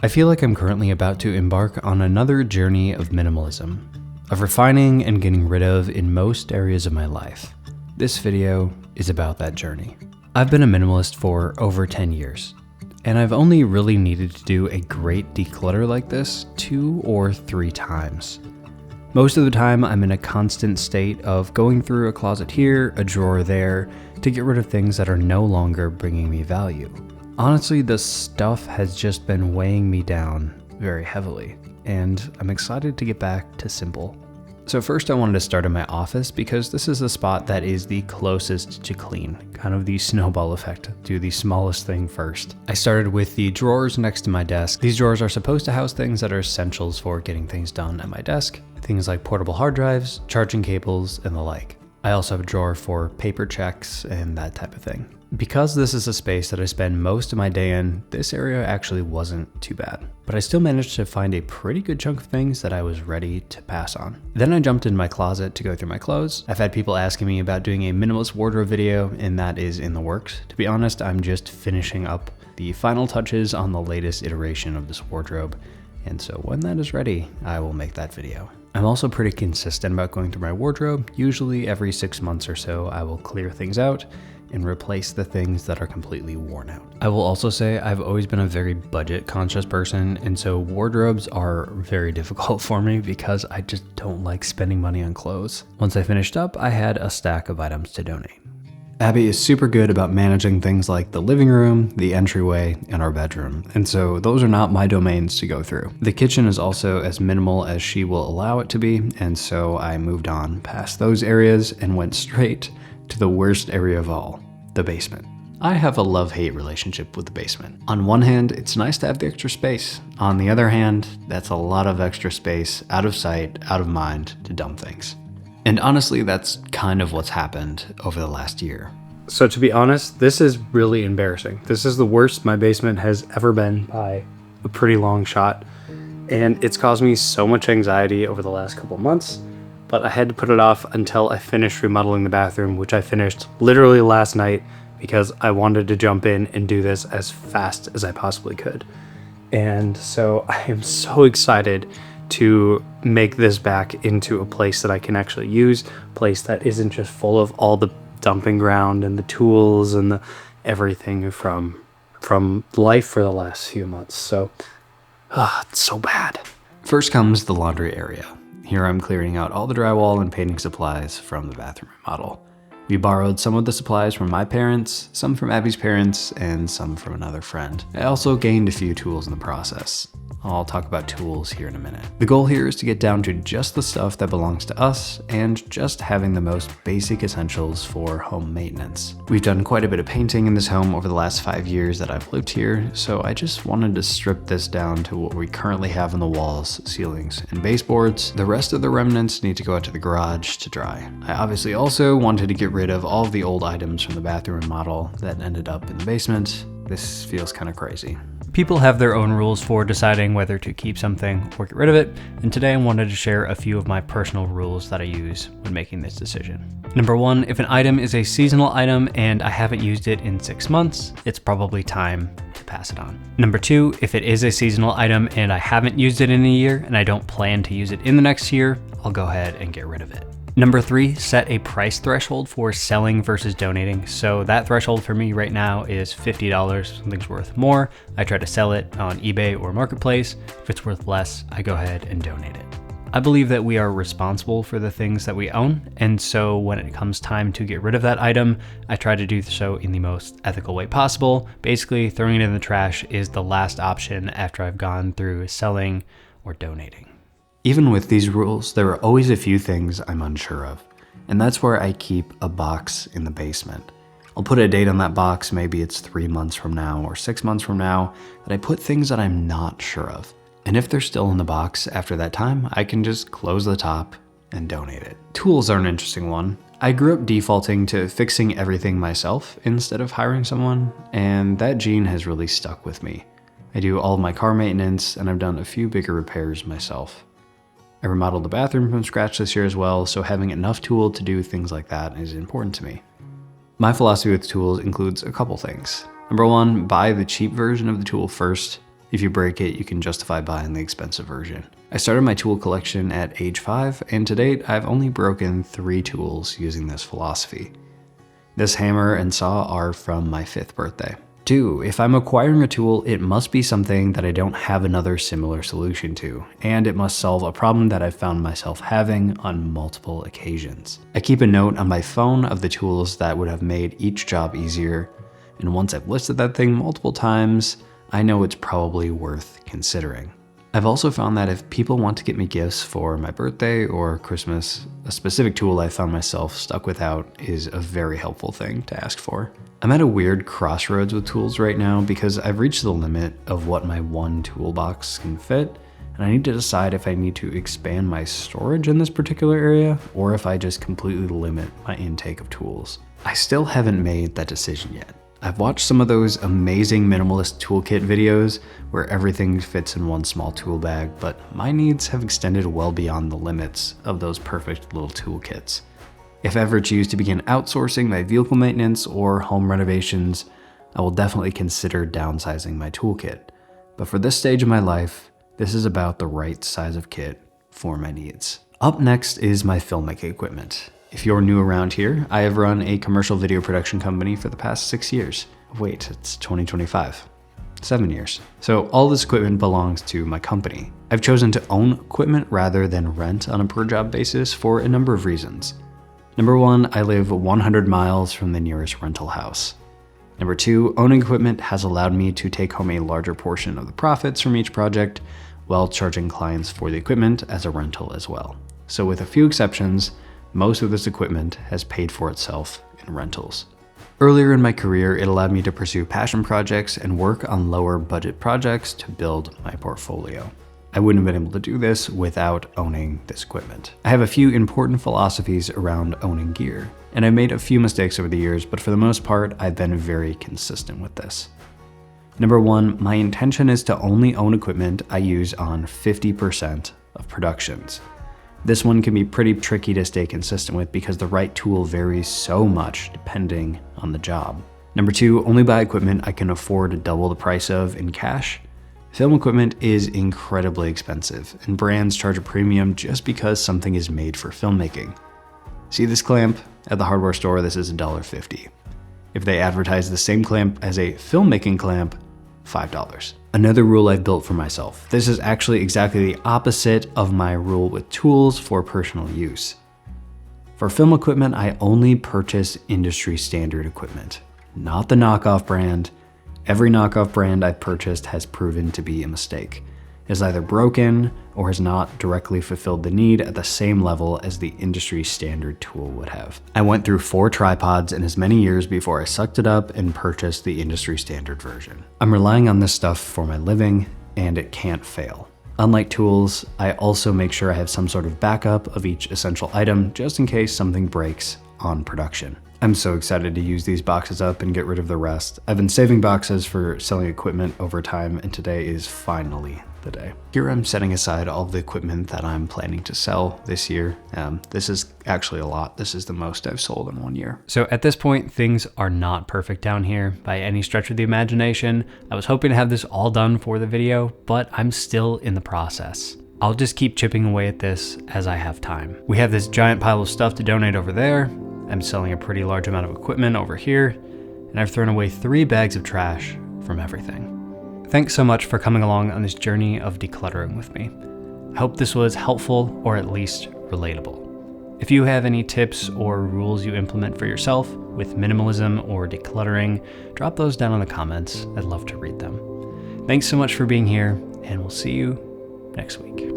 I feel like I'm currently about to embark on another journey of minimalism, of refining and getting rid of in most areas of my life. This video is about that journey. I've been a minimalist for over 10 years, and I've only really needed to do a great declutter like this 2 or 3 times. Most of the time, I'm in a constant state of going through a closet here, a drawer there, to get rid of things that are no longer bringing me value. Honestly, the stuff has just been weighing me down very heavily, and I'm excited to get back to simple. So first I wanted to start in my office because this is the spot that is the closest to clean, kind of the snowball effect, do the smallest thing first. I started with the drawers next to my desk. These drawers are supposed to house things that are essentials for getting things done at my desk, things like portable hard drives, charging cables, and the like. I also have a drawer for paper checks and that type of thing. Because this is a space that I spend most of my day in, this area actually wasn't too bad. But I still managed to find a pretty good chunk of things that I was ready to pass on. Then I jumped in my closet to go through my clothes. I've had people asking me about doing a minimalist wardrobe video, and that is in the works. To be honest, I'm just finishing up the final touches on the latest iteration of this wardrobe. And so when that is ready, I will make that video. I'm also pretty consistent about going through my wardrobe. Usually every 6 months or so, I will clear things out and replace the things that are completely worn out. I will also say I've always been a very budget conscious person, and so wardrobes are very difficult for me because I just don't like spending money on clothes. Once I finished up, I had a stack of items to donate. Abby is super good about managing things like the living room, the entryway, and our bedroom, and so those are not my domains to go through. The kitchen is also as minimal as she will allow it to be, and so I moved on past those areas and went straight to the worst area of all, the basement. I have a love-hate relationship with the basement. On one hand, it's nice to have the extra space. On the other hand, that's a lot of extra space, out of sight, out of mind, to dump things. And honestly, that's kind of what's happened over the last year. So to be honest, this is really embarrassing. This is the worst my basement has ever been by a pretty long shot. And it's caused me so much anxiety over the last couple months, but I had to put it off until I finished remodeling the bathroom, which I finished literally last night because I wanted to jump in and do this as fast as I possibly could. And so I am so excited to make this back into a place that I can actually use, a place that isn't just full of all the dumping ground and the tools and the everything from life for the last few months. So, it's so bad. First comes the laundry area. Here I'm clearing out all the drywall and painting supplies from the bathroom remodel. We borrowed some of the supplies from my parents, some from Abby's parents, and some from another friend. I also gained a few tools in the process. I'll talk about tools here in a minute. The goal here is to get down to just the stuff that belongs to us and just having the most basic essentials for home maintenance. We've done quite a bit of painting in this home over the last 5 years that I've lived here, so I just wanted to strip this down to what we currently have on the walls, ceilings, and baseboards. The rest of the remnants need to go out to the garage to dry. I obviously also wanted to get rid of all of the old items from the bathroom remodel that ended up in the basement. This feels kind of crazy. People have their own rules for deciding whether to keep something or get rid of it, and today I wanted to share a few of my personal rules that I use when making this decision. Number 1, if an item is a seasonal item and I haven't used it in 6 months, it's probably time to pass it on. Number 2, if it is a seasonal item and I haven't used it in a year and I don't plan to use it in the next year, I'll go ahead and get rid of it. Number 3, set a price threshold for selling versus donating. So that threshold for me right now is $50. Something's worth more, I try to sell it on eBay or Marketplace. If it's worth less, I go ahead and donate it. I believe that we are responsible for the things that we own, and so when it comes time to get rid of that item, I try to do so in the most ethical way possible. Basically, throwing it in the trash is the last option after I've gone through selling or donating. Even with these rules, there are always a few things I'm unsure of, and that's where I keep a box in the basement. I'll put a date on that box, maybe it's 3 months from now or 6 months from now, that I put things that I'm not sure of. And if they're still in the box after that time, I can just close the top and donate it. Tools are an interesting one. I grew up defaulting to fixing everything myself instead of hiring someone, and that gene has really stuck with me. I do all of my car maintenance, and I've done a few bigger repairs myself. I remodeled the bathroom from scratch this year as well, so having enough tool to do things like that is important to me. My philosophy with tools includes a couple things. Number 1, buy the cheap version of the tool first, If you break it, you can justify buying the expensive version. I started my tool collection at age 5, and to date, I've only broken 3 tools using this philosophy. This hammer and saw are from my 5th birthday. 2, if I'm acquiring a tool, it must be something that I don't have another similar solution to, and it must solve a problem that I've found myself having on multiple occasions. I keep a note on my phone of the tools that would have made each job easier, and once I've listed that thing multiple times, I know it's probably worth considering. I've also found that if people want to get me gifts for my birthday or Christmas, a specific tool I found myself stuck without is a very helpful thing to ask for. I'm at a weird crossroads with tools right now because I've reached the limit of what my one toolbox can fit, and I need to decide if I need to expand my storage in this particular area or if I just completely limit my intake of tools. I still haven't made that decision yet. I've watched some of those amazing minimalist toolkit videos where everything fits in one small tool bag, but my needs have extended well beyond the limits of those perfect little toolkits. If I ever choose to begin outsourcing my vehicle maintenance or home renovations, I will definitely consider downsizing my toolkit. But for this stage of my life, this is about the right size of kit for my needs. Up next is my filmmaking equipment. If you're new around here, I have run a commercial video production company for the past 6 years. Wait, it's 2025. 7 years. So all this equipment belongs to my company. I've chosen to own equipment rather than rent on a per job basis for a number of reasons. Number 1, I live 100 miles from the nearest rental house. Number 2, owning equipment has allowed me to take home a larger portion of the profits from each project while charging clients for the equipment as a rental as well. So with a few exceptions, most of this equipment has paid for itself in rentals. Earlier in my career, it allowed me to pursue passion projects and work on lower budget projects to build my portfolio. I wouldn't have been able to do this without owning this equipment. I have a few important philosophies around owning gear, and I've made a few mistakes over the years, but for the most part, I've been very consistent with this. Number 1, my intention is to only own equipment I use on 50% of productions. This one can be pretty tricky to stay consistent with because the right tool varies so much depending on the job. Number 2, only buy equipment I can afford to double the price of in cash. Film equipment is incredibly expensive, and brands charge a premium just because something is made for filmmaking. See this clamp? At the hardware store, this is $1.50. If they advertise the same clamp as a filmmaking clamp, $5. Another rule I've built for myself. This is actually exactly the opposite of my rule with tools for personal use. For film equipment, I only purchase industry standard equipment, not the knockoff brand. Every knockoff brand I've purchased has proven to be a mistake. It is either broken or has not directly fulfilled the need at the same level as the industry standard tool would have. I went through 4 tripods in as many years before I sucked it up and purchased the industry standard version. I'm relying on this stuff for my living, and it can't fail. Unlike tools, I also make sure I have some sort of backup of each essential item just in case something breaks on production. I'm so excited to use these boxes up and get rid of the rest. I've been saving boxes for selling equipment over time, and today is finally the day. Here I'm setting aside all of the equipment that I'm planning to sell this year. This is actually a lot. This is the most I've sold in 1 year. So at this point, things are not perfect down here by any stretch of the imagination. I was hoping to have this all done for the video, but I'm still in the process. I'll just keep chipping away at this as I have time. We have this giant pile of stuff to donate over there. I'm selling a pretty large amount of equipment over here, and I've thrown away 3 bags of trash from everything. Thanks so much for coming along on this journey of decluttering with me. I hope this was helpful or at least relatable. If you have any tips or rules you implement for yourself with minimalism or decluttering, drop those down in the comments. I'd love to read them. Thanks so much for being here, and we'll see you next week.